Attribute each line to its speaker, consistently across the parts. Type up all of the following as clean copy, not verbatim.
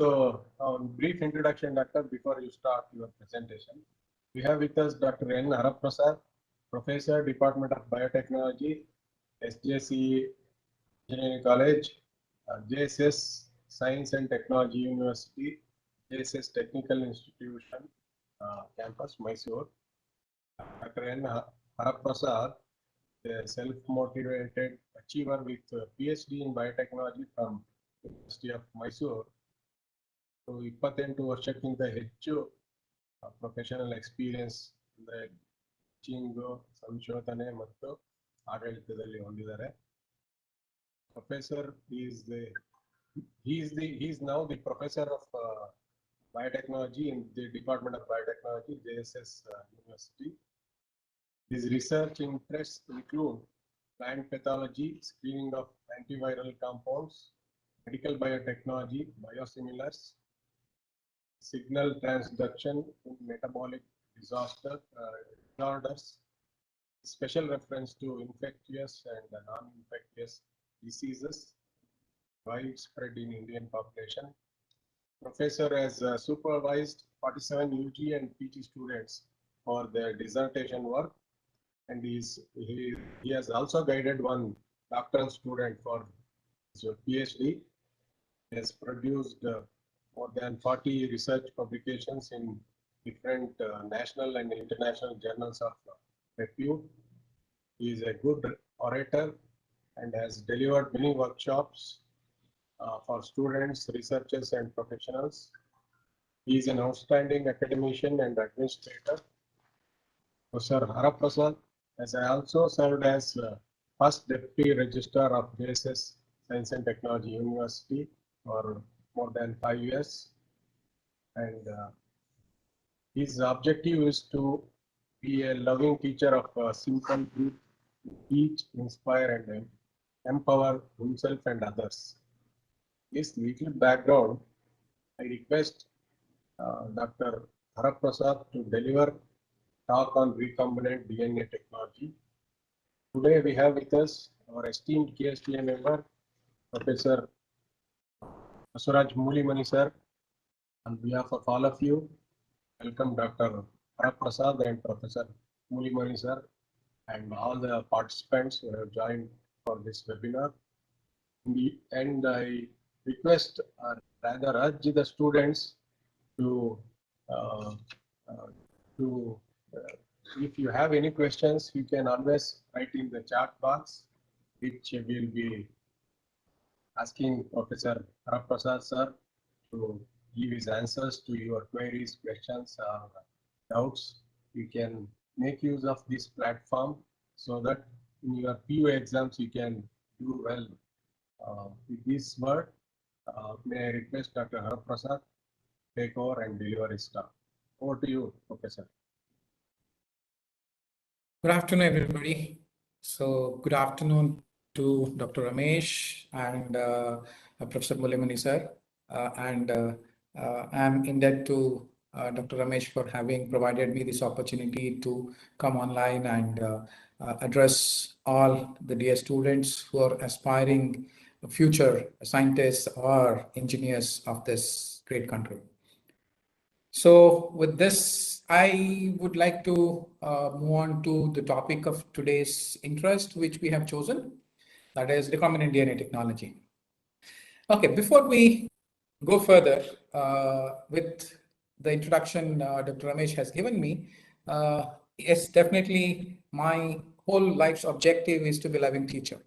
Speaker 1: So, brief introduction, Doctor, before you start your presentation. We have with us Dr. N. Haraprasad, Professor, Department of Biotechnology, SJC Engineering College, JSS Science and Technology University, JSS Technical Institution, Campus, Mysuru. Dr. N. Haraprasad, a self-motivated achiever with PhD in Biotechnology from University of Mysuru. 28 ವರ್ಷಕ್ಕಿಂತ ಹೆಚ್ಚು professional experience ಅಂದರೆ teaching, ಸಂಶೋಧನೆ ಮತ್ತು ಆಡಳಿತದಲ್ಲಿ ಹೊಂದಿದ್ದಾರೆ. Professor he is now the professor of biotechnology in the Department of Biotechnology, JSS University. His research interests include plant pathology, screening of antiviral compounds, medical biotechnology, biosimilars, signal transduction in metabolic disorders, special reference to infectious and non-infectious diseases widespread in Indian population. Professor has supervised 47 UG and PG students for their dissertation work, and he has also guided one doctoral student for his PhD. He has produced more than 40 research publications in different national and international journals of repute. He is a good orator and has delivered many workshops for students, researchers, and professionals. He is an outstanding academician and administrator. Professor Haraprasad has also served as first Deputy Registrar of JSS Science and Technology University for more than 5 years, and his objective is to be a loving teacher of simple truth, teach, inspire, and empower himself and others. This little background, I request Dr. Haraprasad to deliver talk on recombinant DNA technology. Today we have with us our esteemed KSTA member, Professor Suraj Mulimani sir. On behalf of all of you, welcome Dr. Haraprasad and Professor Mulimani sir and all the participants who have joined for this webinar. And I request, rather urge the students to if you have any questions, you can always write in the chat box, which will be asking Professor Haraprasad sir to give his answers to your queries, questions, or doubts. You can make use of this platform so that in your PU exams you can do well. With this word, may I request Dr. Haraprasad take over and deliver his talk. Over to you, Professor.
Speaker 2: Good afternoon, everybody. So good afternoon to Dr. Ramesh and Professor Mulimani sir, and I'm indebted to Dr. Ramesh for having provided me this opportunity to come online and address all the dear students who are aspiring future scientists or engineers of this great country. So with this, I would like to move on to the topic of today's interest, which we have chosen, that is recombinant DNA technology. Okay, before we go further with the introduction Dr. Ramesh has given me, yes, definitely my whole life's objective is to be a loving teacher,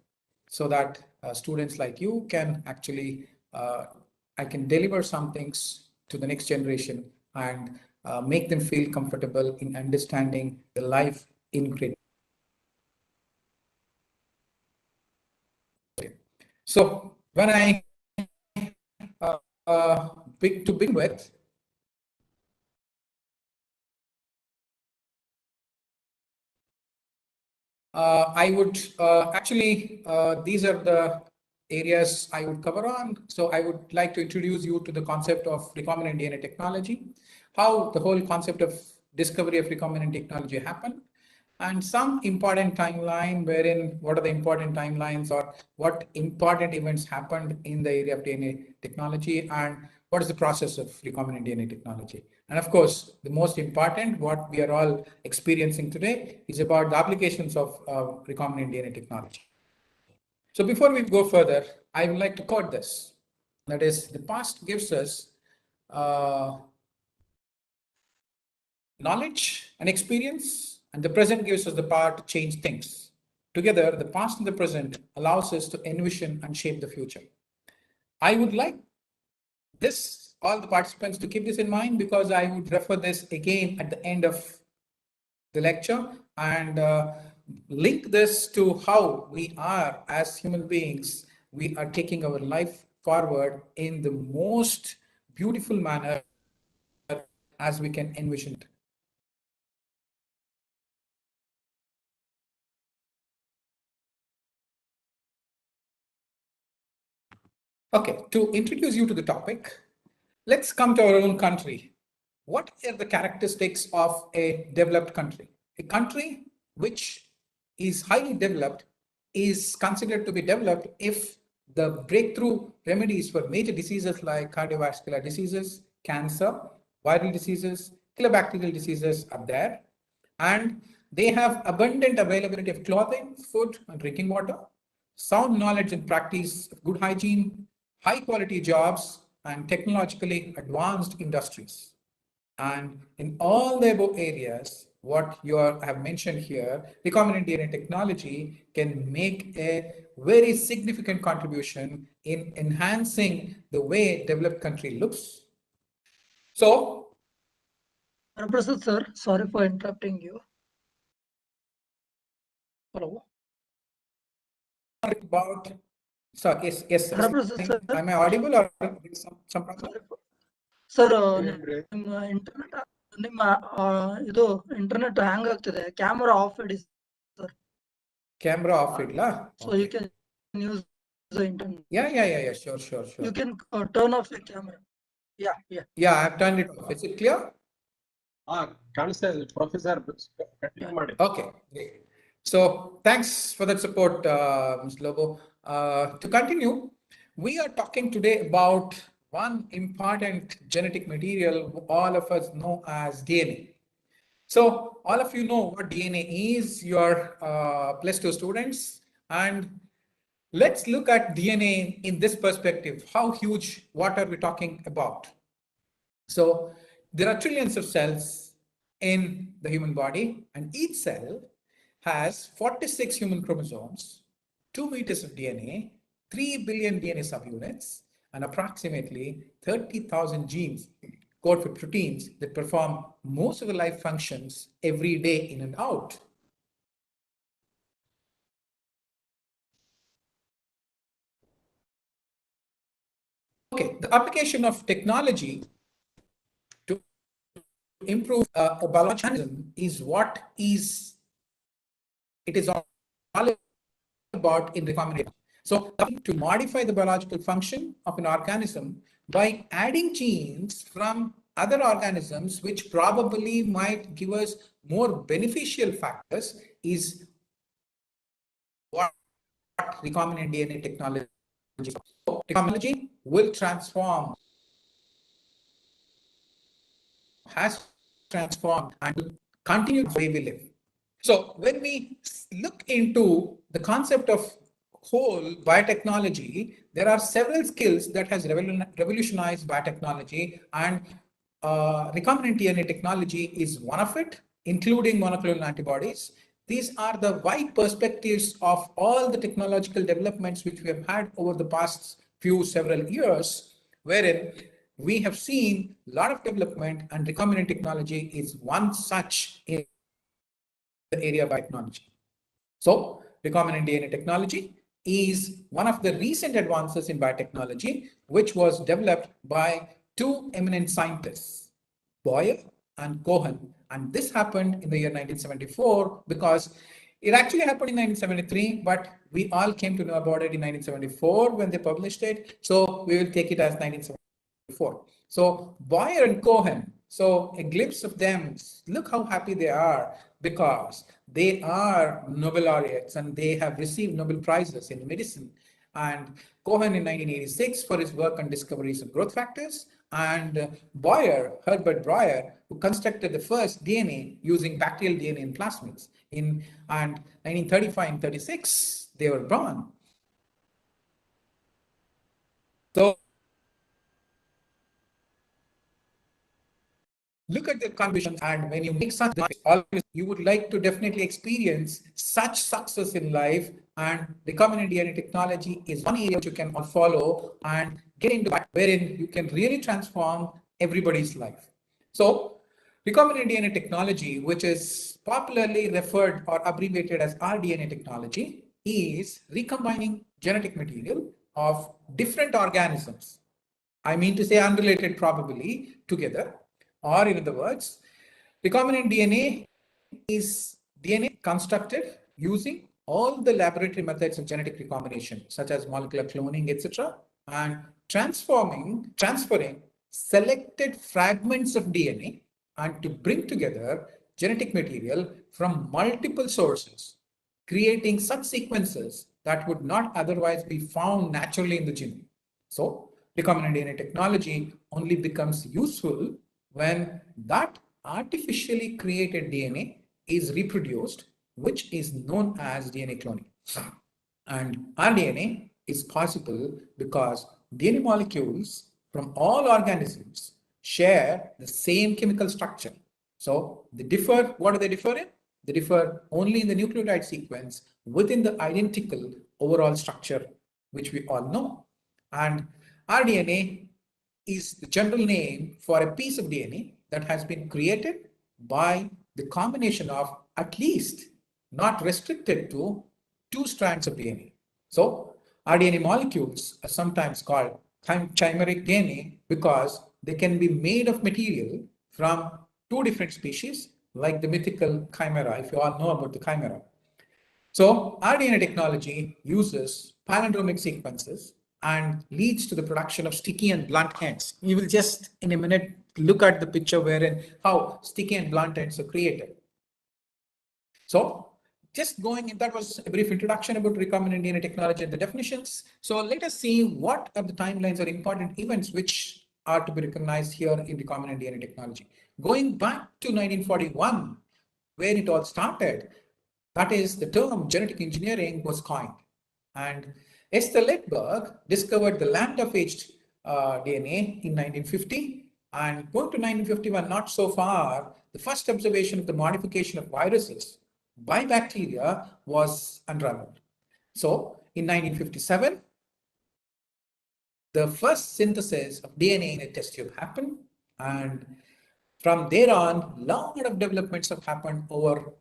Speaker 2: so that students like you can actually, I can deliver some things to the next generation and make them feel comfortable in understanding the life in creativity. So when I to begin with, I would actually, these are the areas I would cover on. So I would like to introduce you to the concept of recombinant DNA technology, how the whole concept of discovery of recombinant technology happened, and some important timeline wherein what are the important timelines or what important events happened in the area of DNA technology, and what is the process of recombinant DNA technology? And of course, the most important, what we are all experiencing today, is about the applications of recombinant DNA technology. So before we go further, I would like to quote this. That is, the past gives us knowledge and experience, and the present gives us the power to change things. Together, the past and the present allows us to envision and shape the future. I would like all the participants to keep this in mind, because I would refer this again at the end of the lecture and link this to how we are as human beings. We are taking our life forward in the most beautiful manner as we can envision it. Okay, to introduce you to the topic, let's come to our own country. What are the characteristics of a developed country? A country which is highly developed is considered to be developed if the breakthrough remedies for major diseases like cardiovascular diseases, cancer, viral diseases, killer bacterial diseases are there, and they have abundant availability of clothing, food, and drinking water, sound knowledge and practice of good hygiene, high quality jobs, and technologically advanced industries. And in all the above areas, what you have mentioned here, recombinant DNA technology can make a very significant contribution in enhancing the way developed country looks. So,
Speaker 3: Haraprasad sir, sorry for interrupting you. Hello.
Speaker 2: About, so yes, sir.
Speaker 3: Haraprasad sir.
Speaker 2: Am I audible or some problem?
Speaker 3: Sir, ಇದು internet ಹ್ಯಾಂಗ್ ಆಗ್ತಿದೆ. Camera of ED sir.
Speaker 2: Camera off it, la?
Speaker 3: So you can use the internet.
Speaker 2: Yeah. Sure.
Speaker 3: You can turn off the camera. Yeah.
Speaker 2: Yeah, I've turned it off. Is it clear?
Speaker 1: Professor.
Speaker 2: Okay, great. So thanks for that support, Mr. Lobo. To continue, we are talking today about one important genetic material all of us know as DNA. So all of you know what DNA is. You are +2 students, and let's look at DNA in this perspective. How huge, what are we talking about? So there are trillions of cells in the human body, and each cell has 46 human chromosomes, 2 meters of DNA, 3 billion DNA subunits, and approximately 30,000 genes code for proteins that perform most of the life functions every day in and out. Okay, the application of technology to improve a biological is what it is all about in recombinant. So to modify the biological function of an organism by adding genes from other organisms which probably might give us more beneficial factors is what recombinant DNA technology is. So technology will transform, has transformed, and will continue the way we live. So when we look into the concept of whole biotechnology, there are several skills that has revolutionized biotechnology, and recombinant DNA technology is one of it, including monoclonal antibodies. These are the wide perspectives of all the technological developments which we have had over the past several years, wherein we have seen a lot of development, and recombinant technology is one such in the area of biotechnology. So recombinant DNA technology is one of the recent advances in biotechnology, which was developed by two eminent scientists, Boyer and Cohen. And this happened in the year 1974, because it actually happened in 1973, but we all came to know about it in 1974 when they published it. So we will take it as 1974. So Boyer and Cohen, so a glimpse of them, look how happy they are, because they are Nobel laureates and they have received Nobel Prizes in medicine. And Cohen in 1986 for his work on discoveries of growth factors, and Herbert Breuer, who constructed the first DNA using bacterial DNA in plasmids. And 1935 and 36, they were born. So look at the contributions, and when you make such always you would like to definitely experience such success in life, and recombinant DNA technology is one area which you can follow and get into that, wherein you can really transform everybody's life. So recombinant DNA technology, which is popularly referred or abbreviated as RDNA technology, is recombining genetic material of different organisms. I mean to say unrelated probably together, or in other words, recombinant DNA is DNA constructed using all the laboratory methods of genetic recombination, such as molecular cloning, etc., and transferring selected fragments of DNA and to bring together genetic material from multiple sources, creating such sequences that would not otherwise be found naturally in the genome. So, recombinant DNA technology only becomes useful when that artificially created DNA is reproduced, which is known as DNA cloning. And RDNA is possible because DNA molecules from all organisms share the same chemical structure. So they differ. What do they differ in? They differ only in the nucleotide sequence within the identical overall structure, which we all know. And RDNA is the general name for a piece of DNA that has been created by the combination of at least, not restricted to, 2 strands of DNA. So RDNA molecules are sometimes called chimeric DNA because they can be made of material from 2 different species, like the mythical chimera, if you all know about the chimera. So RDNA technology uses palindromic sequences and leads to the production of sticky and blunt ends. You will just in a minute look at the picture wherein how sticky and blunt ends are created. So just going in, that was a brief introduction about recombinant DNA technology and the definitions. So let us see what are the timelines or important events which are to be recognized here in recombinant DNA technology. Going back to 1941, where it all started, that is, the term genetic engineering was coined. And Esther Ledberg discovered the lambda-phage DNA in 1950. And going to 1951, not so far, the first observation of the modification of viruses by bacteria was unraveled. So in 1957, the first synthesis of DNA in a test tube happened. And from there on, a lot of developments have happened over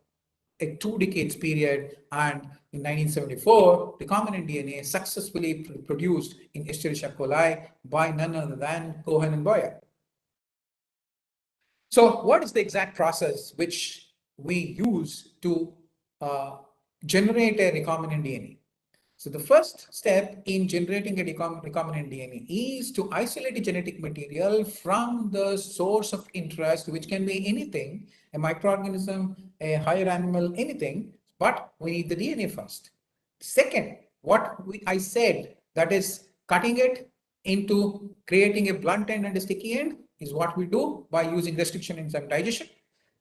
Speaker 2: a 2 decades period, and in 1974, recombinant DNA successfully produced in Escherichia coli by none other than Cohen and Boyer. So what is the exact process which we use to generate a recombinant DNA? So the first step in generating a recombinant DNA is to isolate the genetic material from the source of interest, which can be anything, a microorganism, a higher animal, anything, but we need the DNA first. Second, I said, that is cutting it into creating a blunt end and a sticky end, is what we do by using restriction enzyme digestion.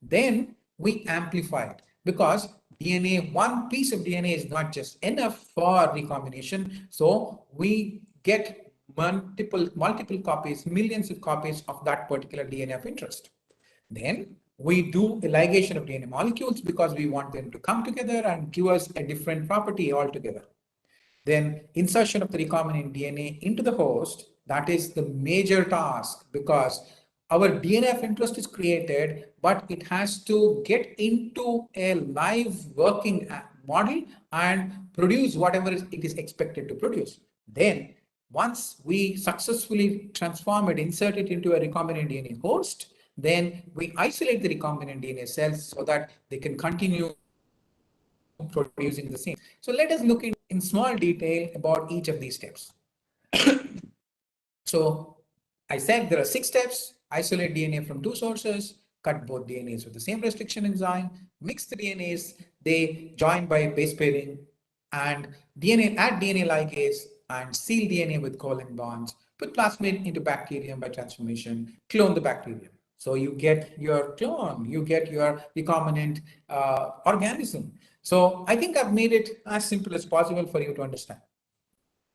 Speaker 2: Then we amplify it, because DNA, one piece of DNA is not just enough for recombination. So we get multiple copies, millions of copies of that particular DNA of interest. Then we do a ligation of DNA molecules because we want them to come together and give us a different property altogether. Then insertion of the recombinant DNA into the host, that is the major task, because our DNA of interest is created, but it has to get into a live working model and produce whatever it is expected to produce. Then once we successfully transform it, insert it into a recombinant DNA host, then we isolate the recombinant DNA cells so that they can continue producing the same. So let us look in small detail about each of these steps. So I said there are 6 steps: isolate DNA from 2 sources, cut both DNAs with the same restriction enzyme, mix the DNAs, they join by base pairing, and add DNA ligase and seal DNA with covalent bonds put plasmid into bacterium by transformation, clone the bacterium. So you get your clone, you get your recombinant organism. So I think I've made it as simple as possible for you to understand.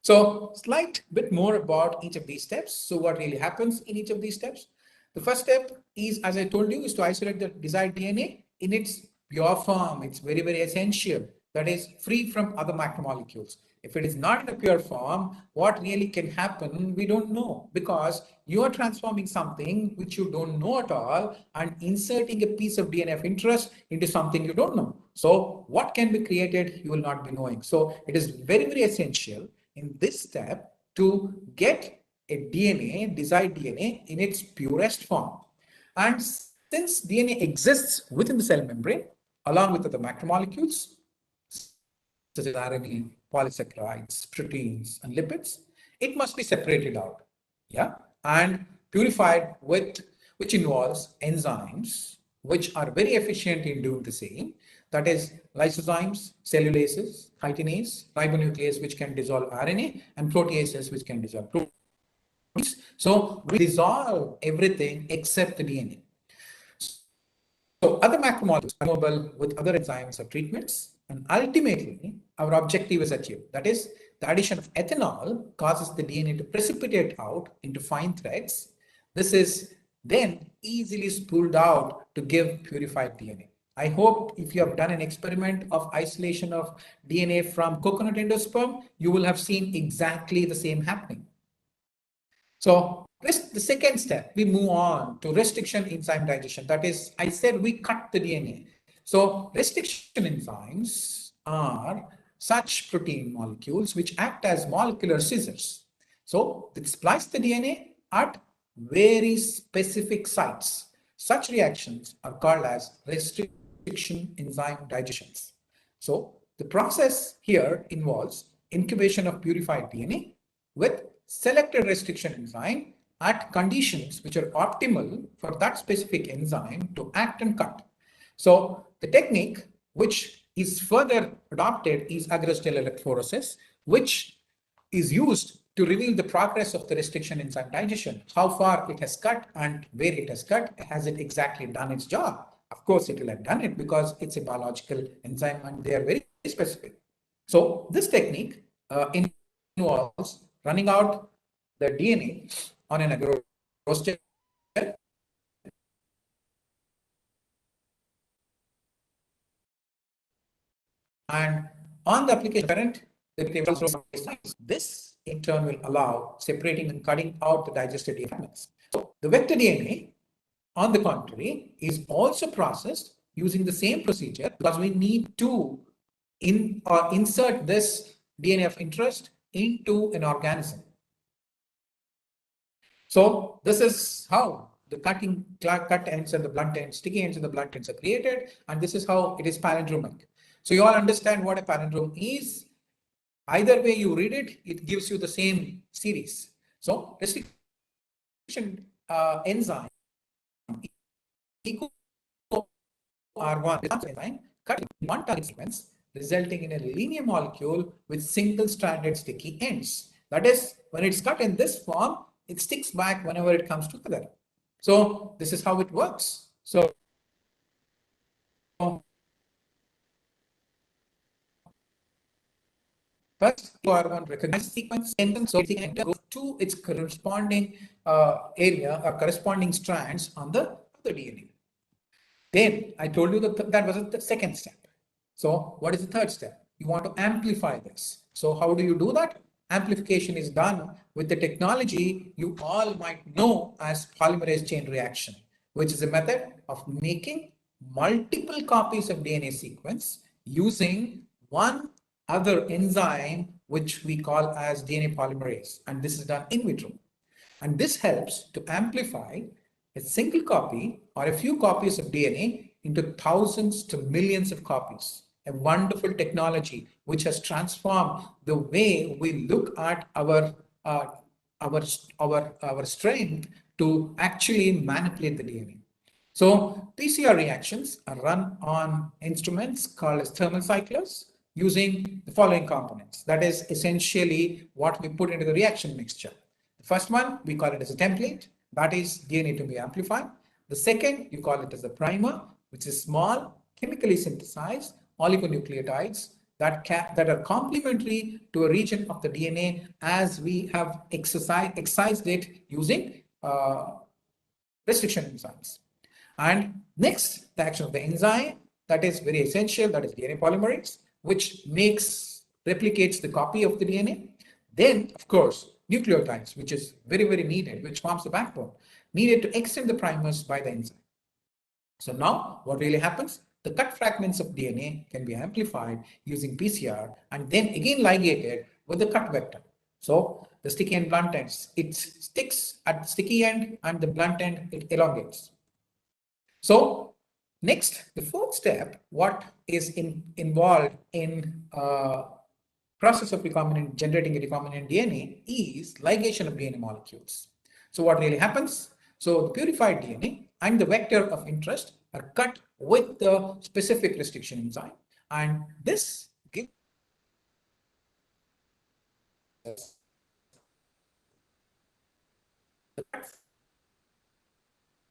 Speaker 2: So slight bit more about each of these steps. So what really happens in each of these steps? The first step is, as I told you, is to isolate the desired DNA in its pure form. It's very, very essential. That is free from other macromolecules. If it is not in a pure form, what really can happen, we don't know, because you are transforming something which you don't know at all and inserting a piece of DNA of interest into something you don't know. So what can be created, you will not be knowing. So it is very, very essential in this step to get a DNA, desired DNA, in its purest form. And since DNA exists within the cell membrane, along with other macromolecules, such as RNA, polysaccharides, proteins, and lipids, it must be separated out, yeah, and purified with, which involves enzymes, which are very efficient in doing the same. That is lysozymes, cellulases, chitinase, ribonuclease, which can dissolve RNA, and proteases, which can dissolve proteins. So we dissolve everything except the DNA. So other macromolecules are Nobel with other enzymes or treatments, and ultimately our objective is achieved. That is, the addition of ethanol causes the DNA to precipitate out into fine threads. This is then easily spooled out to give purified DNA. I hope if you have done an experiment of isolation of DNA from coconut endosperm, you will have seen exactly the same happening. So the second step, we move on to restriction enzyme digestion. That is, I said we cut the DNA. So restriction enzymes are such protein molecules which act as molecular scissors. So they splice the DNA at very specific sites. Such reactions are called as restriction enzyme digestions. So the process here involves incubation of purified DNA with selected restriction enzyme at conditions which are optimal for that specific enzyme to act and cut. So the technique which is further adopted is agrostell electrophoresis, which is used to reveal the progress of the restriction enzyme digestion, how far it has cut and where it has cut, has it exactly done its job. Of course, it will have done it because it's a biological enzyme and they are very specific. So this technique involves running out the DNA on an agar roaster and on the application current, this in turn will allow separating and cutting out the digested DNA fragments. So the vector DNA, on the contrary, is also processed using the same procedure because we need to insert this DNA of interest into an organism. So this is how the cut ends and the blunt ends, sticky ends and the blunt ends are created, and this is how it is palindromic. So you all understand what a palindrome is. Either way you read it, it gives you the same series. So restriction enzyme equal R1 enzyme cut in one target sequence, resulting in a linear molecule with single-stranded sticky ends. That is, when it's cut in this form, it sticks back whenever it comes together. So this is how it works. So first, R1 recognizes sequence, and then so it goes to its corresponding area or corresponding strands on the other DNA. Then I told you that that was the second step. So what is the third step? You want to amplify this. So how do you do that? Amplification is done with the technology you all might know as polymerase chain reaction, which is a method of making multiple copies of DNA sequence using one other enzyme, which we call as DNA polymerase. And this is done in vitro. And this helps to amplify a single copy or a few copies of DNA into thousands to millions of copies. A wonderful technology which has transformed the way we look at our strength to actually manipulate the DNA. So PCR reactions are run on instruments called as thermal cyclers using the following components. That is essentially what we put into the reaction mixture. The First one, we call it as a template, that is DNA to be amplified. The second, you call it as a primer, which is small, chemically synthesized oligonucleotides that are complementary to a region of the DNA as we have excised it using restriction enzymes. And next, the action of the enzyme, that is very essential, that is DNA polymerase, which replicates the copy of the DNA. Then, of course, nucleotides, which is very, very needed, which forms the backbone, needed to extend the primers by the enzyme. So now what really happens? The cut fragments of DNA can be amplified using PCR and then again ligated with the cut vector. So the sticky and blunt ends, it sticks at the sticky end and the blunt end, it elongates. So next, the fourth step, what is involved in process of generating a recombinant DNA is ligation of DNA molecules. So what really happens? So the purified DNA and the vector of interest are cut with the specific restriction enzyme, and this gives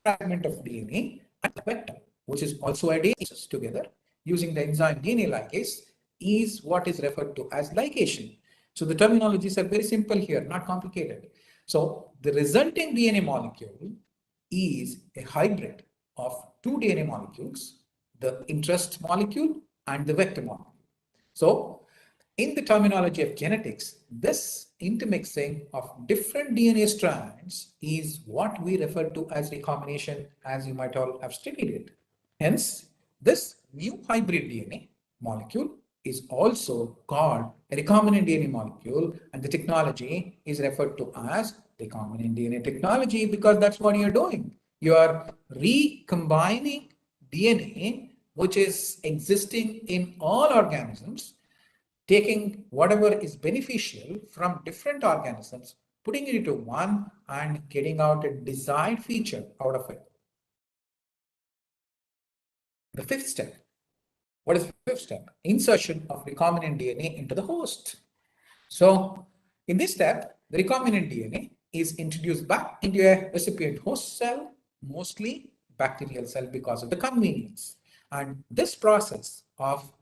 Speaker 2: fragment of DNA and the vector, which is also a DNA together using the enzyme DNA ligase, is what is referred to as ligation. So the terminologies are very simple here, not complicated. So the resulting DNA molecule is a hybrid of two DNA molecules, the interest molecule and the vector molecule. So in the terminology of genetics, this intermixing of different DNA strands is what we refer to as recombination, as you might all have studied it. Hence, this new hybrid DNA molecule is also called a recombinant DNA molecule, and the technology is referred to as recombinant DNA technology because that's what you're doing. You are recombining DNA, which is existing in all organisms, taking whatever is beneficial from different organisms, putting it into one and getting out a desired feature out of it. The fifth step. What is the fifth step? Insertion of recombinant DNA into the host. So in this step, the recombinant DNA is introduced back into a recipient host cell, mostly bacterial cell because of the convenience. And this process of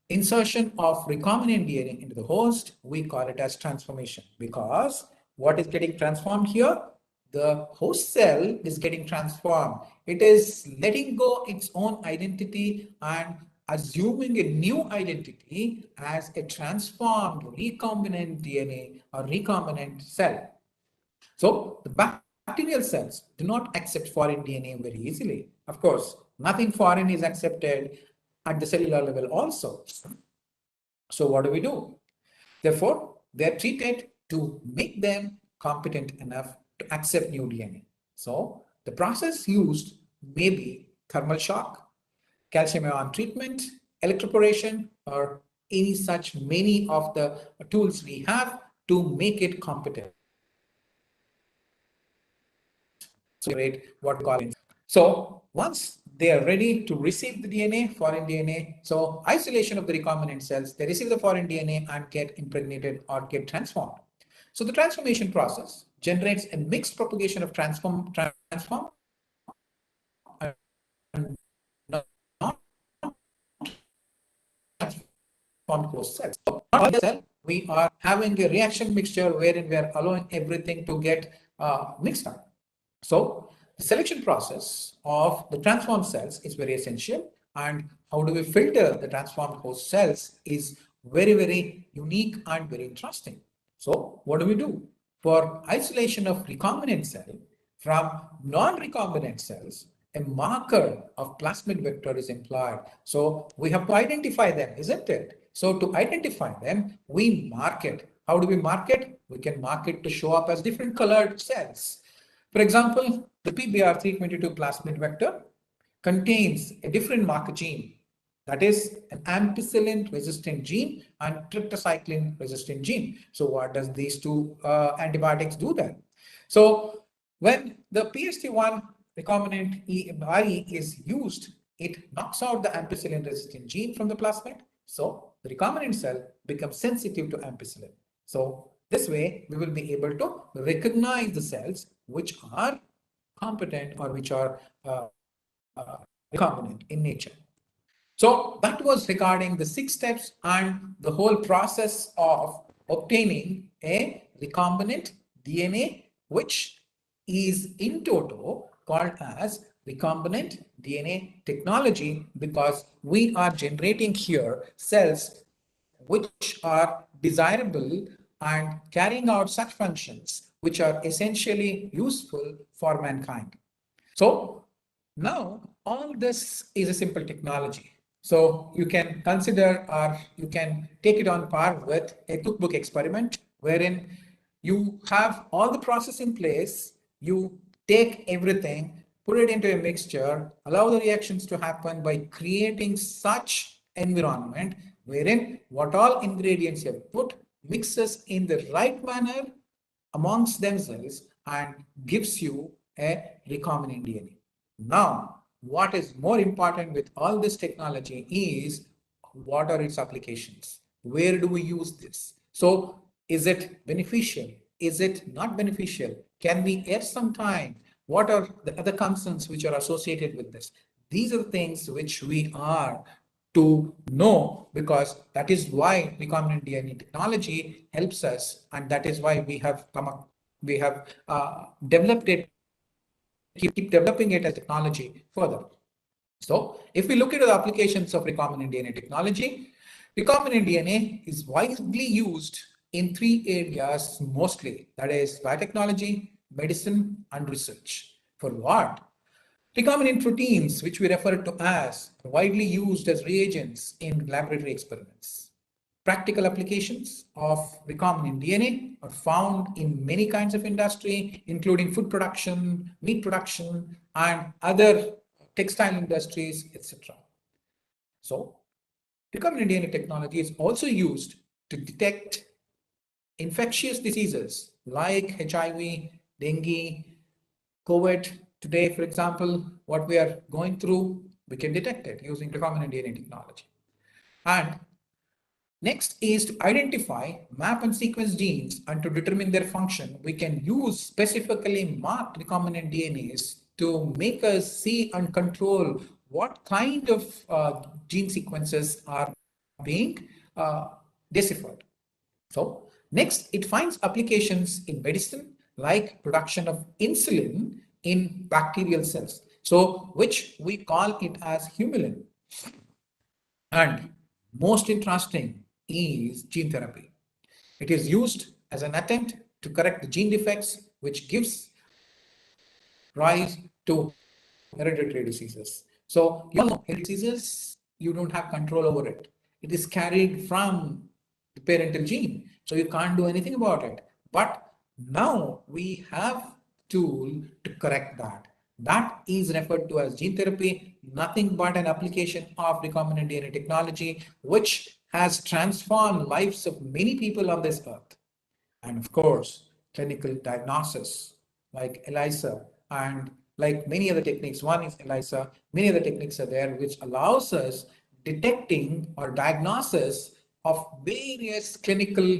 Speaker 2: insertion of recombinant DNA into the host, we call it as transformation, because what is getting transformed here? The host cell is getting transformed. It is letting go its own identity and assuming a new identity as a transformed recombinant DNA or recombinant cell. So the bacterial cells do not accept foreign DNA very easily. Of course, nothing foreign is accepted at the cellular level also. So what do? Therefore, they're treated to make them competent enough to accept new DNA. So the process used may be thermal shock, calcium ion treatment, electroporation, or any such many of the tools we have to make it competent. So what we call it. So once they are ready to receive the DNA, foreign DNA, so isolation of the recombinant cells, they receive the foreign DNA and get impregnated or get transformed. So the transformation process generates a mixed propagation of transform and non-transformed host cells. So on the cell, we are having a reaction mixture wherein we are allowing everything to get mixed up. So the selection process of the transformed cells is very essential, and how do we filter the transformed host cells is very, very unique and very interesting. So what do? For isolation of recombinant cell from non-recombinant cells, a marker of plasmid vector is employed. So we have to identify them, isn't it? So to identify them, we mark it. How do we mark it? We can mark it to show up as different colored cells. For example, the PBR322 plasmid vector contains a different marker gene, that is an ampicillin resistant gene and tetracycline resistant gene. So what does these two antibiotics do then? So when the PST1 recombinant RE is used, it knocks out the ampicillin resistant gene from the plasmid. So the recombinant cell becomes sensitive to ampicillin. So This way, we will be able to recognize the cells which are competent or which are recombinant in nature. So that was regarding the 6 steps and the whole process of obtaining a recombinant DNA, which is in toto called as recombinant DNA technology, because we are generating here cells which are desirable and carrying out such functions which are essentially useful for mankind. So now all this is a simple technology. So you can consider, or you can take it on par with a cookbook experiment wherein you have all the process in place, you take everything, put it into a mixture, allow the reactions to happen by creating such environment wherein what all ingredients you have put mixes in the right manner amongst themselves and gives you a recombinant DNA. Now, what is more important with all this technology is what are its applications? Where do we use this? So, is it beneficial? Is it not beneficial? Can we err some time? What are the other concerns which are associated with this? These are the things which we are to know, because that is why recombinant DNA technology helps us, and that is why we have developed it, keep developing it as technology further. So if we look at the applications of recombinant DNA technology, recombinant DNA is widely used in 3 areas mostly, that is biotechnology, medicine, and research. For what? Recombinant proteins, which we refer to as, are widely used as reagents in laboratory experiments. Practical applications of recombinant DNA are found in many kinds of industry, including food production, meat production, and other textile industries, etc. So, recombinant DNA technology is also used to detect infectious diseases like HIV, dengue, COVID. Today, for example, what we are going through, we can detect it using recombinant DNA technology. And next is to identify, map and sequence genes, and to determine their function. We can use specifically marked recombinant DNAs to make us see and control what kind of gene sequences are being deciphered. So next, it finds applications in medicine like production of insulin in bacterial cells, so which we call it as humulin. And most interesting is gene therapy. It is used as an attempt to correct the gene defects, which gives rise to hereditary diseases. So you all know hereditary diseases, you don't have control over it. It is carried from the parental gene, so you can't do anything about it. But now we have tool to correct that. That is referred to as gene therapy, nothing but an application of recombinant DNA technology, which has transformed lives of many people on this earth. And of course, clinical diagnosis like ELISA and like many other techniques. One is ELISA, many other techniques are there which allows us detecting or diagnosis of various clinical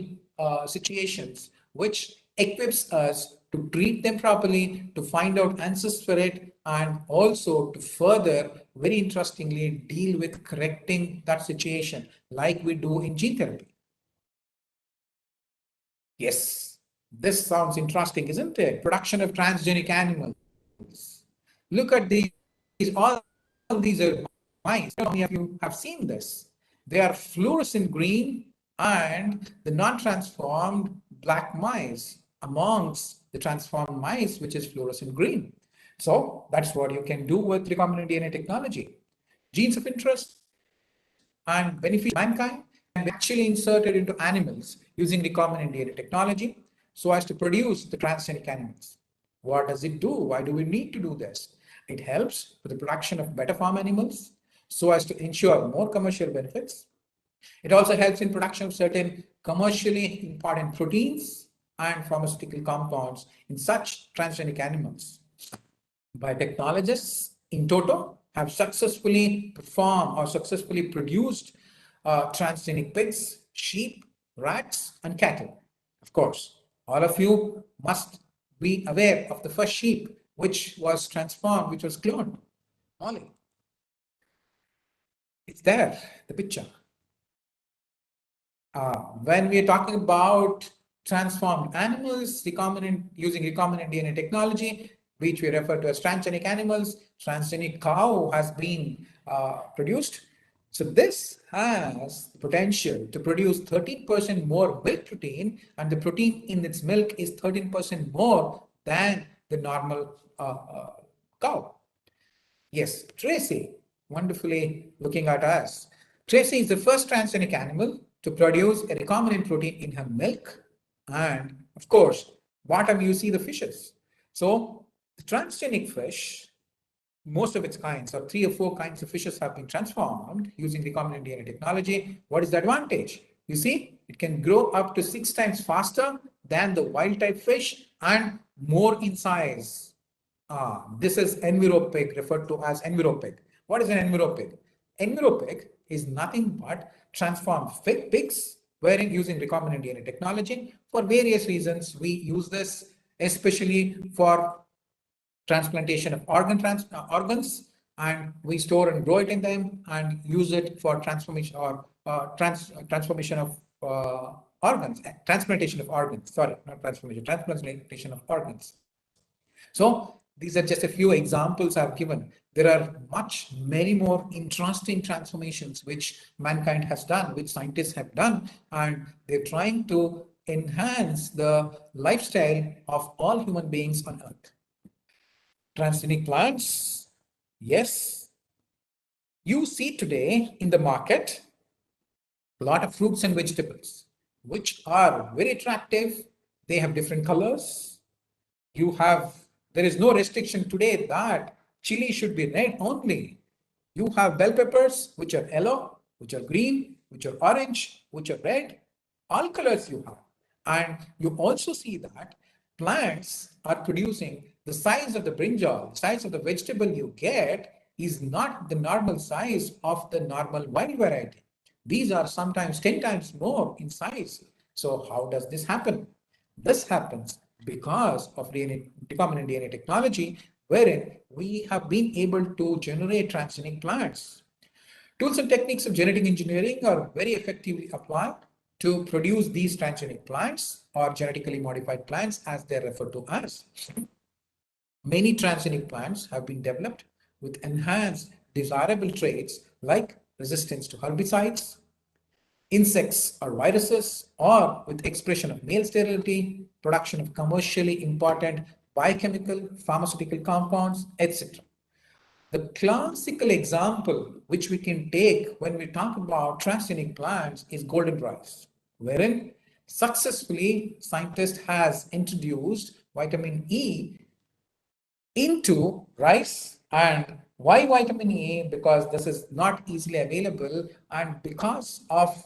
Speaker 2: situations, which equips us to treat them properly, to find out answers for it, and also to further, very interestingly, deal with correcting that situation like we do in gene therapy. Yes, this sounds interesting, isn't it? Production of transgenic animals. Look at these, all these are mice. How many of you have seen this? They are fluorescent green and the non-transformed black mice amongst the transformed mice, which is fluorescent green. So that's what you can do with recombinant DNA technology. Genes of interest and benefit mankind can be actually inserted into animals using recombinant DNA technology so as to produce the transgenic animals. What does it do? Why do we need to do this? It helps with the production of better farm animals so as to ensure more commercial benefits. It also helps in production of certain commercially important proteins and pharmaceutical compounds in such transgenic animals. Biotechnologists in toto have successfully performed or successfully produced transgenic pigs, sheep, rats, and cattle. Of course, all of you must be aware of the first sheep which was transformed, which was cloned. Molly. It's there, the picture. When we are talking about transformed animals, using recombinant DNA technology, which we refer to as transgenic animals, transgenic cow has been produced. So this has the potential to produce 13% more milk protein, and the protein in its milk is 13% more than the normal cow. Yes, Tracy, wonderfully looking at us. Tracy is the first transgenic animal to produce a recombinant protein in her milk. And of course, bottom you see the fishes. So the transgenic fish, most of its kinds, or 3 or 4 kinds of fishes, have been transformed using recombinant DNA technology. What is the advantage? You see, it can grow up to 6 times faster than the wild type fish and more in size. This is EnviroPig, referred to as EnviroPig. What is an EnviroPig? EnviroPig is nothing but transformed pigs, wherein using recombinant DNA technology. For various reasons, we use this, especially for transplantation of organs, and we store and grow it in them and use it for transformation or transformation of organs, transplantation of organs. Sorry, not transformation, transplantation of organs. So these are just a few examples I've given. There are many more interesting transformations which mankind has done, which scientists have done, and they're trying to enhance the lifestyle of all human beings on Earth. Transgenic plants, yes. You see today in the market a lot of fruits and vegetables, which are very attractive. They have different colors. There is no restriction today that chili should be red only. You have bell peppers, which are yellow, which are green, which are orange, which are red, all colors you have. And you also see that plants are producing the size of the brinjal, the size of the vegetable you get is not the normal size of the normal wild variety. These are sometimes 10 times more in size. So how does this happen? This happens because of recombinant DNA technology, wherein we have been able to generate transgenic plants. Tools and techniques of genetic engineering are very effectively applied to produce these transgenic plants or genetically modified plants, as they're referred to as. Many transgenic plants have been developed with enhanced desirable traits like resistance to herbicides, insects or viruses, or with expression of male sterility, production of commercially important biochemical, pharmaceutical compounds, etc. The classical example which we can take when we talk about transgenic plants is golden rice, wherein successfully scientist has introduced vitamin E into rice. And why vitamin E? Because this is not easily available, and because of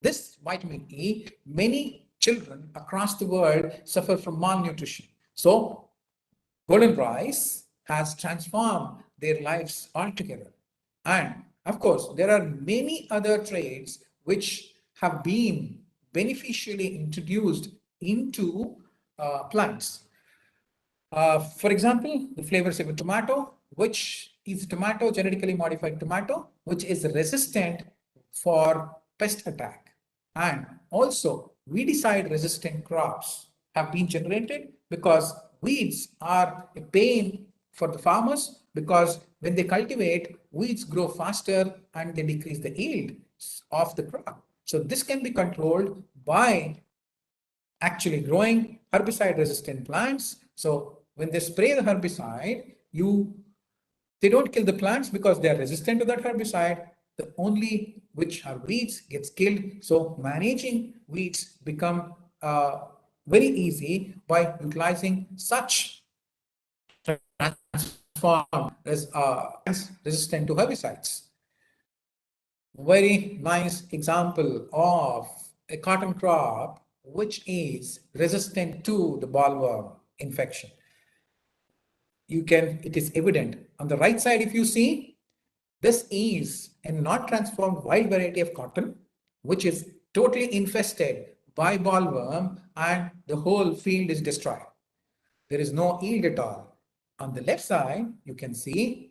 Speaker 2: this vitamin E, many children across the world suffer from malnutrition. So golden rice has transformed their lives altogether. And of course, there are many other traits which have been beneficially introduced into plants. For example, the flavor saver tomato, which is genetically modified tomato, which is resistant for pest attack. And also, weedicide resistant crops have been generated because weeds are a pain for the farmers, because when they cultivate, weeds grow faster and they decrease the yield of the crop. So this can be controlled by actually growing herbicide resistant plants. So when they spray the herbicide, they don't kill the plants because they are resistant to that herbicide. The only which are weeds gets killed. So managing weeds become very easy by utilizing such transformed resistant to herbicides. Very nice example of a cotton crop which is resistant to the bollworm infection. It is evident on the right side. If you see, this is a not transformed wild variety of cotton, which is totally infested by bollworm and the whole field is destroyed. There is no yield at all. On the left side, you can see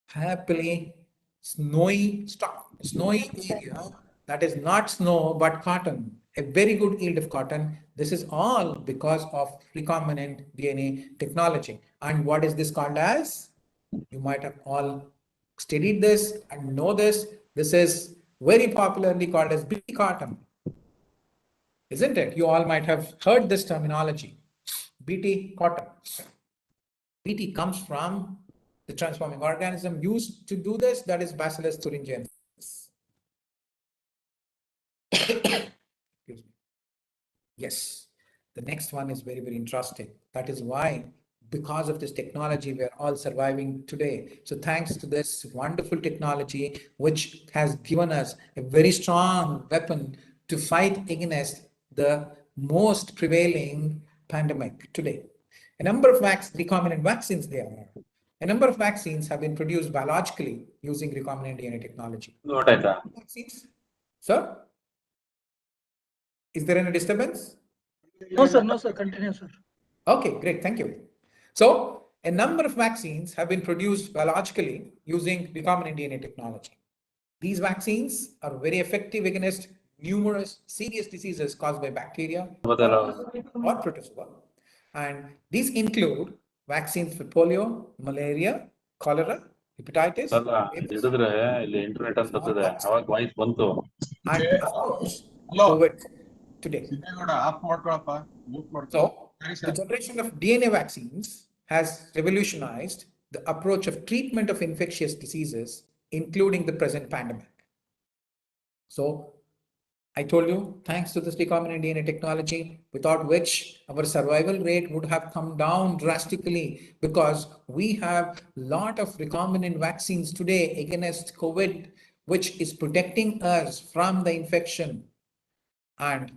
Speaker 2: happily snowy area that is not snow but cotton, a very good yield of cotton. This is all because of recombinant DNA technology. And what is this called as? You might have all studied this and know this. This is very popularly called as BT cotton, isn't it? You all might have heard this terminology, BT cotton. BT comes from the transforming organism used to do this, that is Bacillus thuringiensis. Excuse me. Yes, the next one is very, very interesting. That is why, because of this technology, we are all surviving today. So thanks to this wonderful technology, which has given us a very strong weapon to fight against the most prevailing pandemic today. A number of recombinant vaccines there are. A number of vaccines have been produced biologically using recombinant DNA technology. Vaccines? Sir? Is there any disturbance?
Speaker 3: No, sir, continue, sir.
Speaker 2: Okay, great, thank you. So, a number of vaccines have been produced biologically using recombinant DNA technology. These vaccines are very effective against numerous serious diseases caused by bacteria or protozoa. And these include vaccines for polio, malaria, cholera, hepatitis, and of course, COVID today. So, the generation of DNA vaccines has revolutionized the approach of treatment of infectious diseases, including the present pandemic. So, I told you, thanks to this recombinant DNA technology, without which our survival rate would have come down drastically, because we have a lot of recombinant vaccines today against COVID, which is protecting us from the infection. And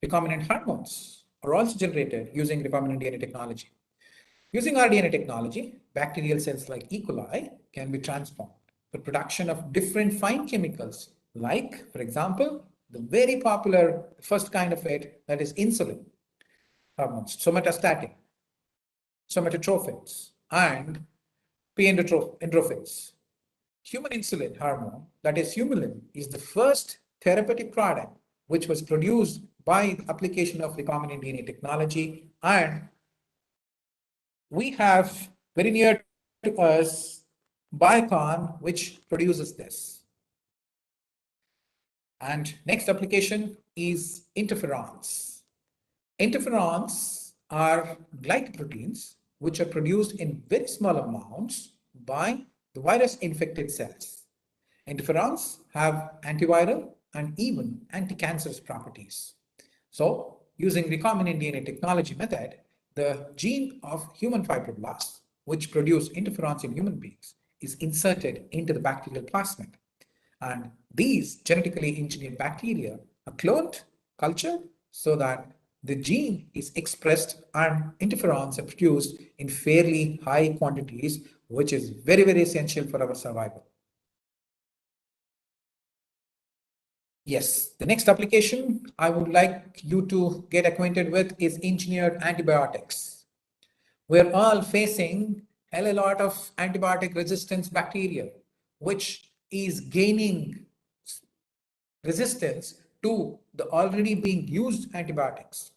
Speaker 2: recombinant hormones are also generated using recombinant DNA technology. Using RDNA technology, bacterial cells like E. coli can be transformed for production of different fine chemicals, like, for example, the very popular first kind of it, that is insulin hormones, somatostatin, somatotrophins, and endorphins. Human insulin hormone, that is humulin, is the first therapeutic product which was produced by the application of recombinant DNA technology, and we have very near to us Biocon, which produces this. And next application is interferons. Interferons are glycoproteins which are produced in very small amounts by the virus-infected cells. Interferons have antiviral and even anti-cancerous properties. So, using recombinant DNA technology method, the gene of human fibroblasts, which produce interferons in human beings, is inserted into the bacterial plasmid. And these genetically engineered bacteria are cloned, cultured, so that the gene is expressed and interferons are produced in fairly high quantities, which is very, very essential for our survival. Yes, the next application I would like you to get acquainted with is engineered antibiotics. We're all facing a lot of antibiotic resistance bacteria, which is gaining resistance to the already being used antibiotics.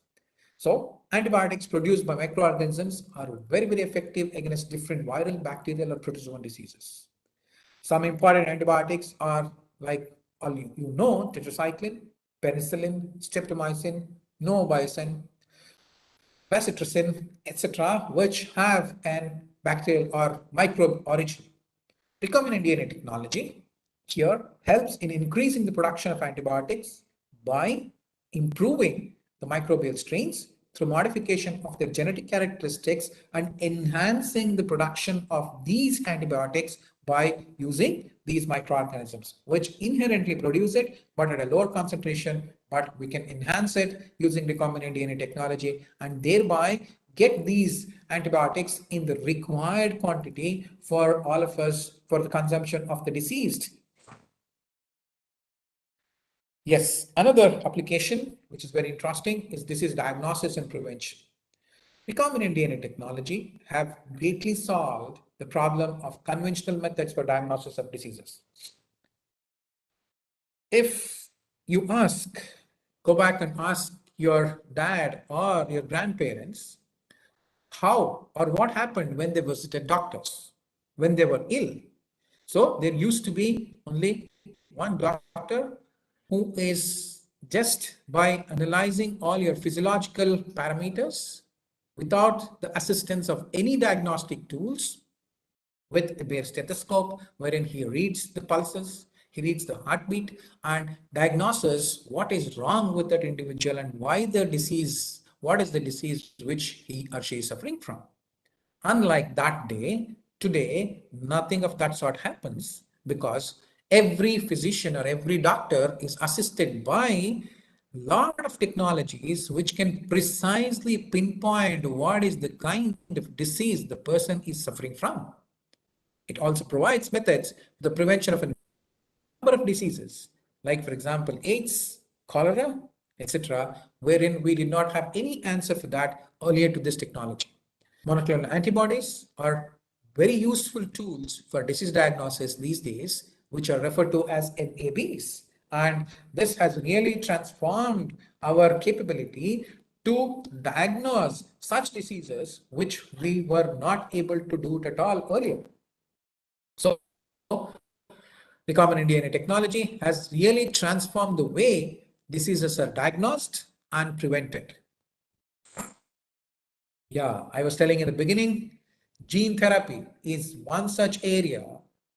Speaker 2: So, antibiotics produced by microorganisms are very, very effective against different viral, bacterial, or protozoan diseases. Some important antibiotics are like all you know, tetracycline, penicillin, streptomycin, novobiocin, bacitracin, etc., which have an bacterial or microbe origin. Recombinant DNA technology here helps in increasing the production of antibiotics by improving the microbial strains through modification of their genetic characteristics and enhancing the production of these antibiotics by using these microorganisms, which inherently produce it, but at a lower concentration, but we can enhance it using recombinant DNA technology and thereby get these antibiotics in the required quantity for all of us for the consumption of the deceased. Yes, another application which is very interesting is this is diagnosis and prevention. Recombinant DNA technology have greatly solved the problem of conventional methods for diagnosis of diseases. If you go back and ask your dad or your grandparents how or what happened when they visited doctors, when they were ill. So there used to be only one doctor who is just by analyzing all your physiological parameters without the assistance of any diagnostic tools, with a bare stethoscope, wherein he reads the pulses, he reads the heartbeat, and diagnoses what is wrong with that individual and why the disease, what is the disease which he or she is suffering from. Unlike that day, today, nothing of that sort happens because every physician or every doctor is assisted by a lot of technologies which can precisely pinpoint what is the kind of disease the person is suffering from. It also provides methods for the prevention of a number of diseases, like, for example, AIDS, cholera, etc., wherein we did not have any answer for that earlier to this technology. Monoclonal antibodies are very useful tools for disease diagnosis these days, which are referred to as NABs. And this has really transformed our capability to diagnose such diseases which we were not able to do it at all earlier. So recombinant DNA technology has really transformed the way diseases are diagnosed and prevented. Yeah, I was telling in the beginning, gene therapy is one such area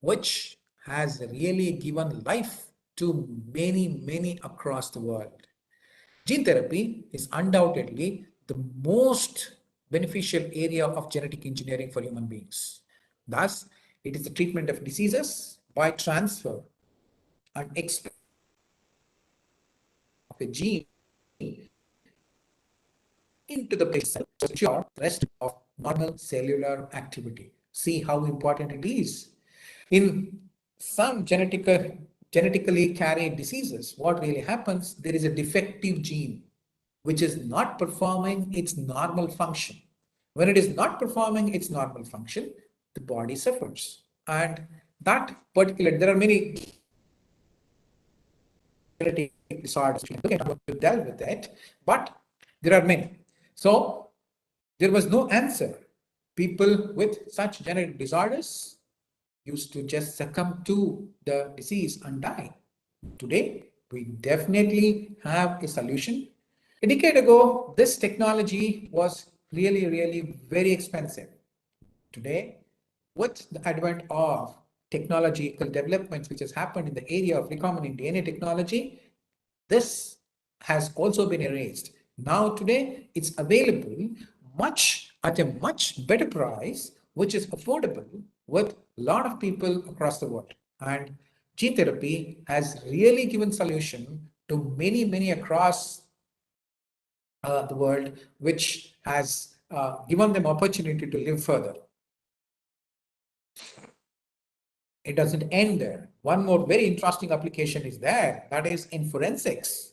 Speaker 2: which has really given life to many, many across the world. Gene therapy is undoubtedly the most beneficial area of genetic engineering for human beings. Thus, it is the treatment of diseases by transfer and expression of a gene into the place to ensure rest of normal cellular activity. See how important it is. In some genetically carried diseases, what really happens, there is a defective gene which is not performing its normal function. When it is not performing its normal function, the body suffers. And that particular, there are many genetic disorders to deal with it, but there are many. So there was no answer. People with such genetic disorders used to just succumb to the disease and die. Today, we definitely have a solution. A decade ago, this technology was really, really very expensive. Today, with the advent of technological developments which has happened in the area of recombinant DNA technology, this has also been erased. Now today it's available at a much better price, which is affordable with a lot of people across the world. And gene therapy has really given solution to many, many across the world, which has given them opportunity to live further. It doesn't end there. One more very interesting application is there, that is in forensics.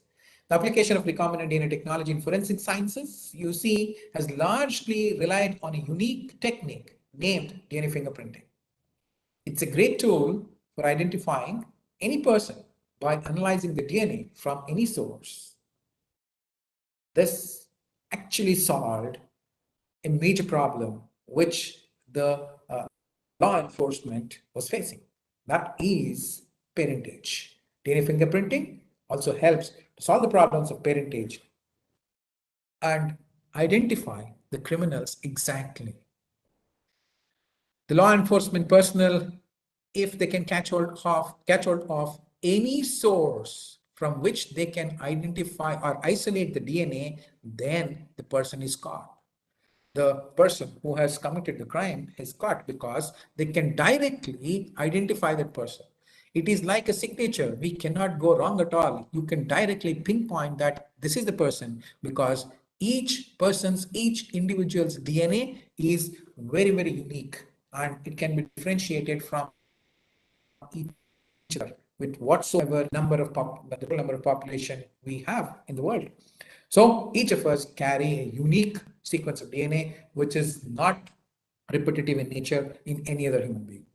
Speaker 2: The application of recombinant DNA technology in forensic sciences, you see, has largely relied on a unique technique named DNA fingerprinting. It's a great tool for identifying any person by analyzing the DNA from any source. This actually solved a major problem which the law enforcement was facing. That is parentage. DNA fingerprinting also helps to solve the problems of parentage and identify the criminals exactly. The law enforcement personnel, if they can catch hold of any source from which they can identify or isolate the DNA, then the person is caught. The person who has committed the crime is caught because they can directly identify that person. It is like a signature. We cannot go wrong at all. You can directly pinpoint that this is the person because each individual's DNA is very, very unique and it can be differentiated from each other. with whatsoever number of the total number of population we have in the world. So each of us carry a unique sequence of DNA, which is not repetitive in nature in any other human being.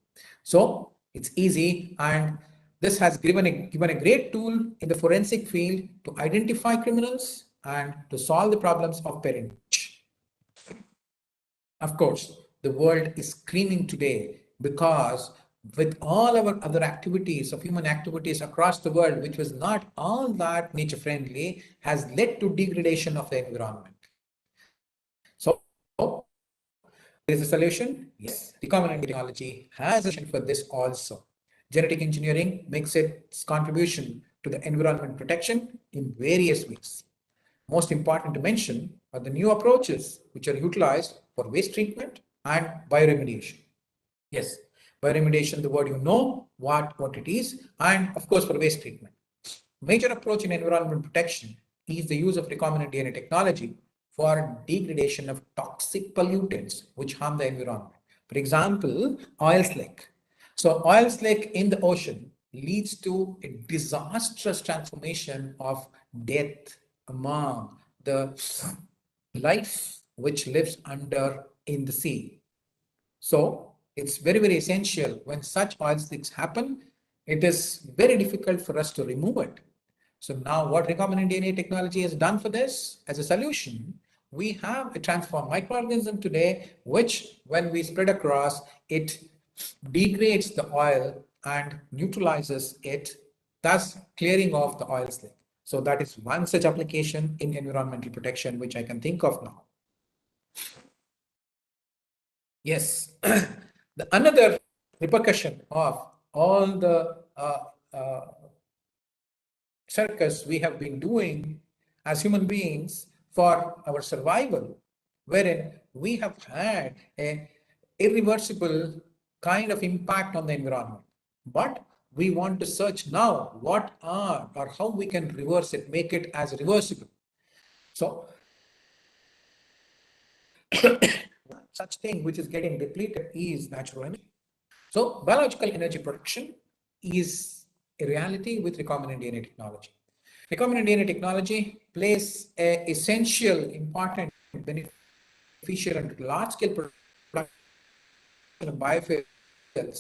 Speaker 2: So it's easy, and this has given a great tool in the forensic field to identify criminals and to solve the problems of parentage. Of course, the world is screaming today because with all our other activities of human activities across the world, which was not all that nature friendly, has led to degradation of the environment. So there is a solution. Yes, recombinant technology has a solution for this also. Genetic engineering makes its contribution to the environment protection in various ways. Most important to mention are the new approaches which are utilized for waste treatment and bioremediation. Yes, bioremediation, the word you know what it is, and of course for waste treatment. Major approach in environment protection is the use of recombinant DNA technology for degradation of toxic pollutants which harm the environment. For example, oil slick. So oil slick in the ocean leads to a disastrous transformation of death among the life which lives under in the sea. So it's very, very essential when such oil slicks happen, it is very difficult for us to remove it. So now what recombinant DNA technology has done for this as a solution, we have a transformed microorganism today, which when we spread across, it degrades the oil and neutralizes it, thus clearing off the oil slick. So that is one such application in environmental protection, which I can think of now. Yes, another repercussion of all the circus we have been doing as human beings for our survival, wherein we have had a irreversible kind of impact on the environment. But we want to search now what are or how we can reverse it, make it as reversible. So such thing which is getting depleted is natural energy. So biological energy production is a reality with recombinant DNA technology. Recombinant DNA technology plays an essential, important, beneficial and large-scale production of biofuels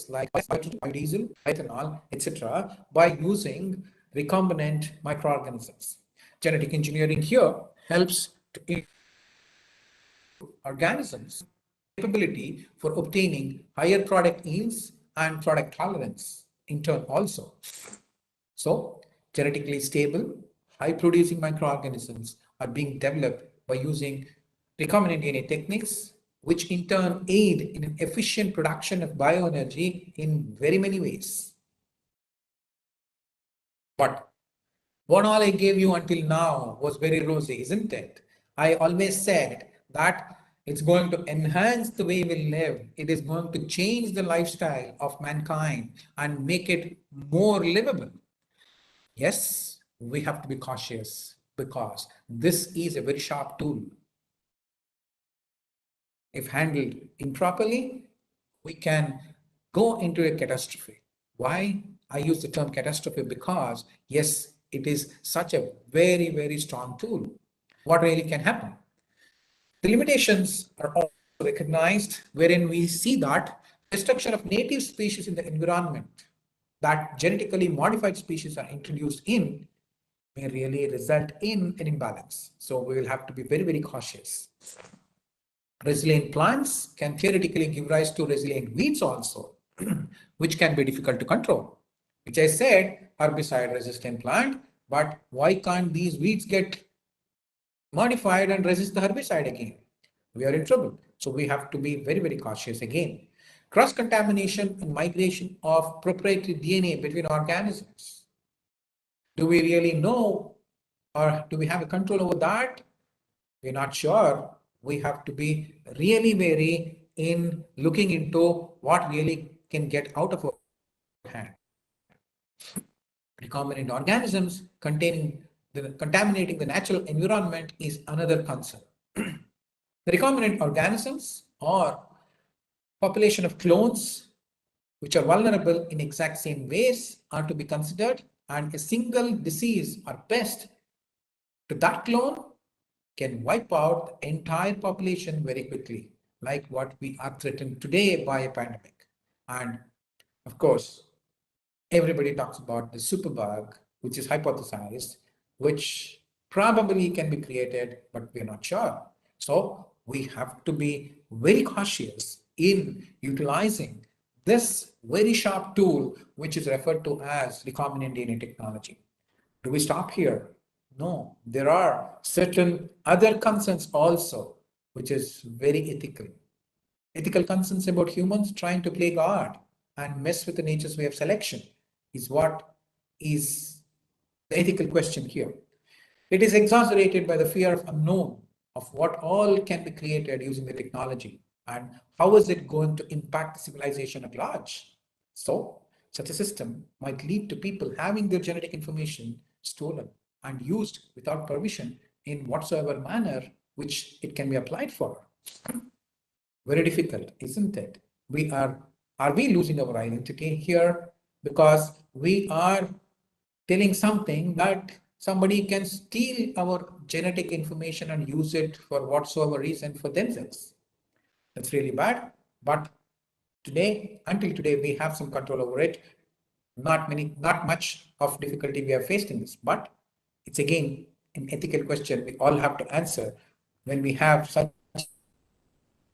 Speaker 2: like biodiesel, ethanol, etc. by using recombinant microorganisms. Genetic engineering here helps to organisms capability for obtaining higher product yields and product tolerance in turn also. So genetically stable, high producing microorganisms are being developed by using recombinant DNA techniques, which in turn aid in an efficient production of bioenergy in very many ways. But what all I gave you until now was very rosy, isn't it? I always said that it's going to enhance the way we live. It is going to change the lifestyle of mankind and make it more livable. Yes, we have to be cautious because this is a very sharp tool. If handled improperly, we can go into a catastrophe. Why? I use the term catastrophe because, yes, it is such a very, very strong tool. What really can happen? The limitations are also recognized, wherein we see that destruction of native species in the environment that genetically modified species are introduced in may really result in an imbalance. So we will have to be very, very cautious. Resilient plants can theoretically give rise to resilient weeds also, which can be difficult to control. Which I said, herbicide resistant plant, but why can't these weeds get modified and resist the herbicide again? We are in trouble. So we have to be very, very cautious again. Cross-contamination and migration of proprietary DNA between organisms. Do we really know or do we have a control over that? We're not sure. We have to be really wary in looking into what really can get out of our hand. Recombinant organisms contaminating the natural environment is another concern. The recombinant organisms or population of clones which are vulnerable in exact same ways are to be considered, and a single disease or pest to that clone can wipe out the entire population very quickly, like what we are threatened today by a pandemic. And of course, everybody talks about the superbug, which is hypothesized, which probably can be created, but we're not sure. So we have to be very cautious in utilizing this very sharp tool, which is referred to as recombinant DNA technology. Do we stop here? No, there are certain other concerns also, which is very ethical. Ethical concerns about humans trying to play God and mess with the nature's way of selection is what is the ethical question here. It is exaggerated by the fear of unknown, of what all can be created using the technology and how is it going to impact the civilization at large. So, such a system might lead to people having their genetic information stolen and used without permission in whatsoever manner which it can be applied for. Very difficult, isn't it? Are we losing our identity here because we are telling something that somebody can steal our genetic information and use it for whatsoever reason for themselves? That's really bad. But today, until today, we have some control over it. Not much of difficulty we have faced in this, but it's again an ethical question we all have to answer when we have such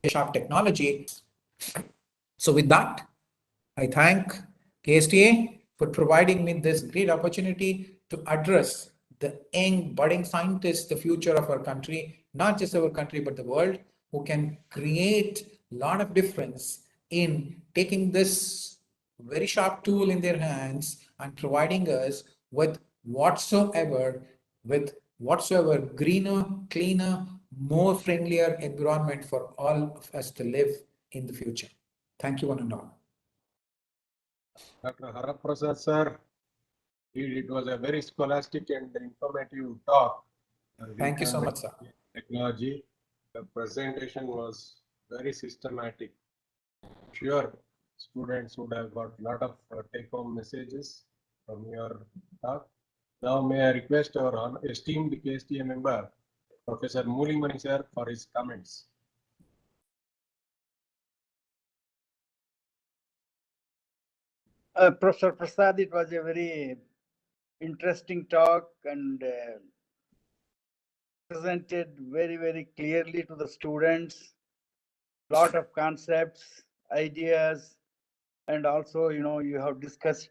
Speaker 2: sharp technology. So with that, I thank KSTA for providing me this great opportunity to address the young budding scientists, the future of our country, not just our country, but the world, who can create a lot of difference in taking this very sharp tool in their hands and providing us with whatsoever greener, cleaner, more friendlier environment for all of us to live in the future. Thank you, one and all.
Speaker 1: Dr. Haraprasad sir, it was a very scholastic and informative talk.
Speaker 2: Thank you so much, sir.
Speaker 1: Technology. The presentation was very systematic. Sure, students would have got a lot of take-home messages from your talk. Now may I request our esteemed KSTA member, Professor Moolimani sir, for his comments.
Speaker 4: Professor Prasad, it was a very interesting talk and presented very, very clearly to the students. Lot of concepts, ideas, and also, you have discussed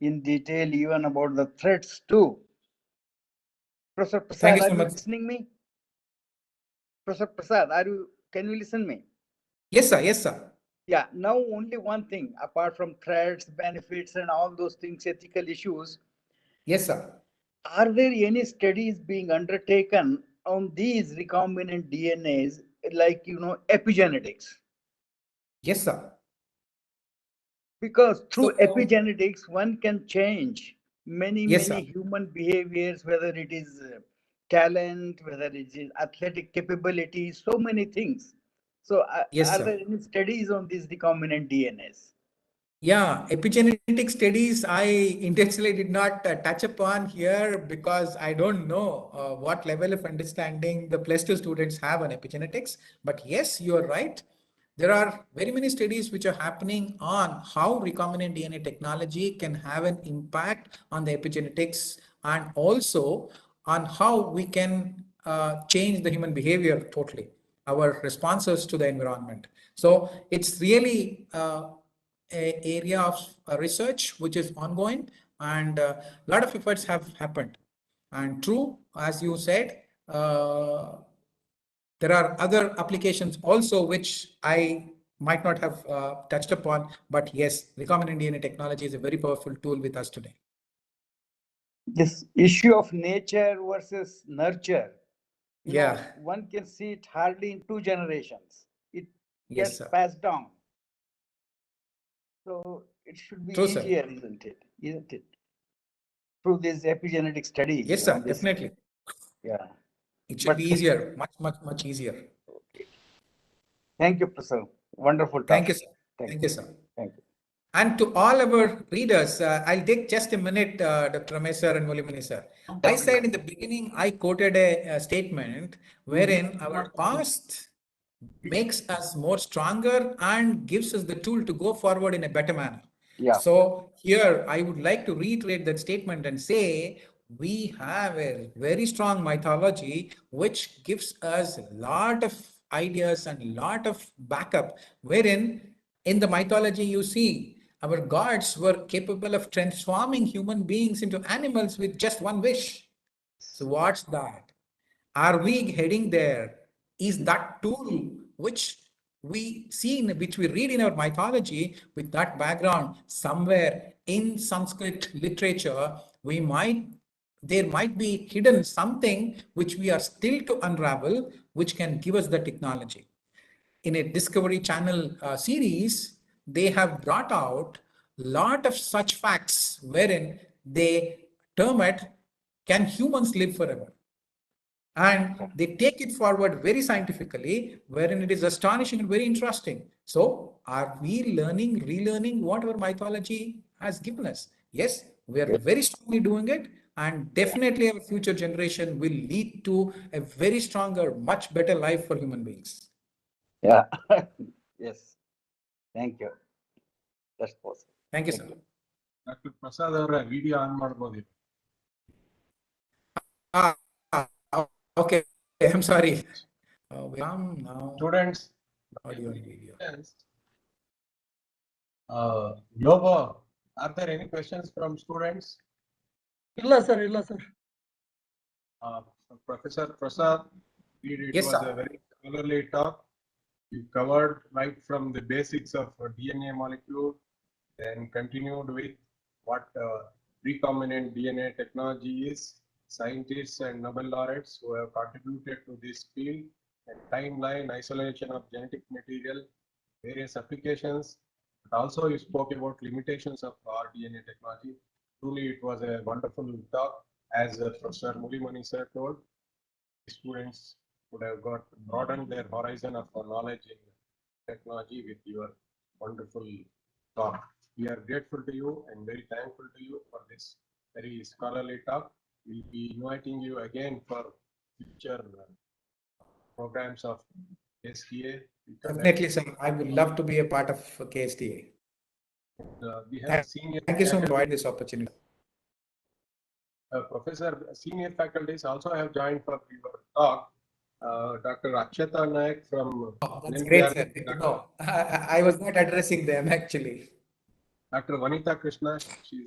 Speaker 4: in detail even about the threats too. Professor Prasad, are you listening me? Professor Prasad, can you listen me?
Speaker 2: Yes, sir. Yes, sir.
Speaker 4: Yeah, now only one thing, apart from threats, benefits, and all those things, ethical issues.
Speaker 2: Yes, sir.
Speaker 4: Are there any studies being undertaken on these recombinant DNAs, like, epigenetics?
Speaker 2: Yes, sir.
Speaker 4: Because through epigenetics, one can change many
Speaker 2: sir.
Speaker 4: human behaviors, whether it is talent, whether it is athletic capabilities, so many things. So
Speaker 2: Yes,
Speaker 4: are
Speaker 2: sir.
Speaker 4: there any studies on these recombinant DNAs?
Speaker 2: Yeah, epigenetic studies I intentionally did not touch upon here because I don't know what level of understanding the +2 students have on epigenetics. But yes, you are right. There are very many studies which are happening on how recombinant DNA technology can have an impact on the epigenetics and also on how we can change the human behavior totally, our responses to the environment. So it's really area of research which is ongoing, and a lot of efforts have happened. And true, as you said, there are other applications also which I might not have touched upon, but yes, recombinant DNA technology is a very powerful tool with us today.
Speaker 4: This issue of nature versus nurture, one can see it hardly in 2 generations. It gets passed down. So it should be easier, isn't it? Isn't it? Through these epigenetic studies.
Speaker 2: Yes, sir, definitely.
Speaker 4: Yeah.
Speaker 2: It should be easier, much easier.
Speaker 4: Okay. Thank you, Professor. Wonderful talk.
Speaker 2: Thank you, sir. Thank you, sir.
Speaker 4: Thank you.
Speaker 2: And to all our readers, I'll take just a minute, Dr. Ramesh sir and Mulimani sir. I said in the beginning, I quoted a statement wherein our past makes us more stronger and gives us the tool to go forward in a better manner.
Speaker 4: Yeah.
Speaker 2: So here I would like to reiterate that statement and say we have a very strong mythology which gives us a lot of ideas and a lot of backup, wherein in the mythology you see our gods were capable of transforming human beings into animals with just one wish. So what's that? Are we heading there? Is that tool which we see, which we read in our mythology with that background somewhere in Sanskrit literature, there might be hidden something which we are still to unravel, which can give us the technology. In a Discovery Channel series, they have brought out a lot of such facts wherein they term it, can humans live forever? And they take it forward very scientifically, wherein it is astonishing and very interesting. So are we learning, relearning what our mythology has given us? Yes, we are very strongly doing it, and definitely our future generation will lead to a very stronger, much better life for human beings.
Speaker 4: Yeah. Yes. Thank you. That's possible.
Speaker 2: Thank you, sir.
Speaker 1: Dr. Prasad ಅವರ video on ಮಾಡಬಹುದು.
Speaker 2: Okay, I'm sorry. Now.
Speaker 1: Students,
Speaker 2: Audio and video.
Speaker 1: Globo, are there any questions from students?
Speaker 3: ಇಲ್ಲ sir ಇಲ್ಲ sir.
Speaker 1: Professor Prasad, it
Speaker 2: Yes,
Speaker 1: was
Speaker 2: sir.
Speaker 1: a very scholarly talk. You covered right from the basics of DNA molecule, then continued with what recombinant DNA technology is, scientists and Nobel laureates who have contributed to this field, and timeline, isolation of genetic material, various applications. But also you spoke about limitations of RDNA technology. Truly, it was a wonderful talk. As Professor Mulimani sir told, students would have got broadened their horizon of knowledge in technology with your wonderful talk. We are grateful to you and very thankful to you for this very scholarly talk. We'll be inviting you again for future programs of STA.
Speaker 2: Definitely, sir. I would love to be a part of KSTA.
Speaker 1: We have senior.
Speaker 2: Thank you so much for this opportunity.
Speaker 1: Professor, senior faculties also have joined for your talk. Dr. Akshata Naik from.
Speaker 2: Oh, that's great, sir. No, I was not addressing them actually.
Speaker 1: Dr. Vanita Krishna, she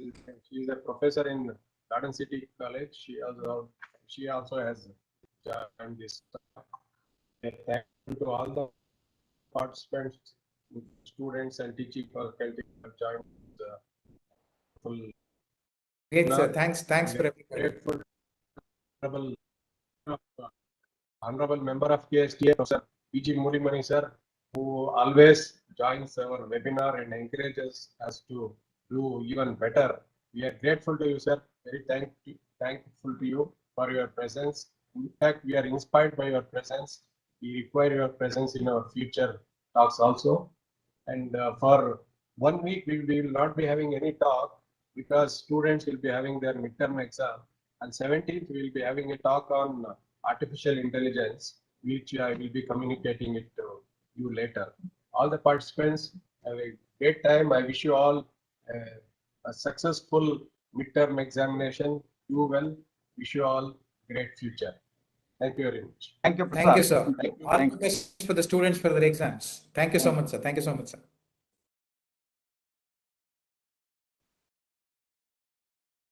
Speaker 1: is a professor in Garden City College. She also has joined this talk. Thank you to all the participants, students and teaching faculty who have joined the full.
Speaker 2: Great, sir. Thanks for everybody.
Speaker 1: Grateful, honorable member of KSTA, Professor P.G. Mulimani sir, who always joins our webinar and encourages us to do even better. We are grateful to you, sir. Very thankful to you for your presence. In fact, we are inspired by your presence. We require your presence in our future talks also. And for 1 week, we will not be having any talk because students will be having their midterm exam. On 17th, we will be having a talk on artificial intelligence, which I will be communicating it to you later. All the participants have a great time. I wish you all a successful midterm examination. Do well. Wish you all great future. Thank you very much.
Speaker 4: Thank you,
Speaker 2: Thank you,
Speaker 4: Prasad.
Speaker 2: sir. All the best for the students for their exams. Thank you so much, sir. Thank you so much, sir.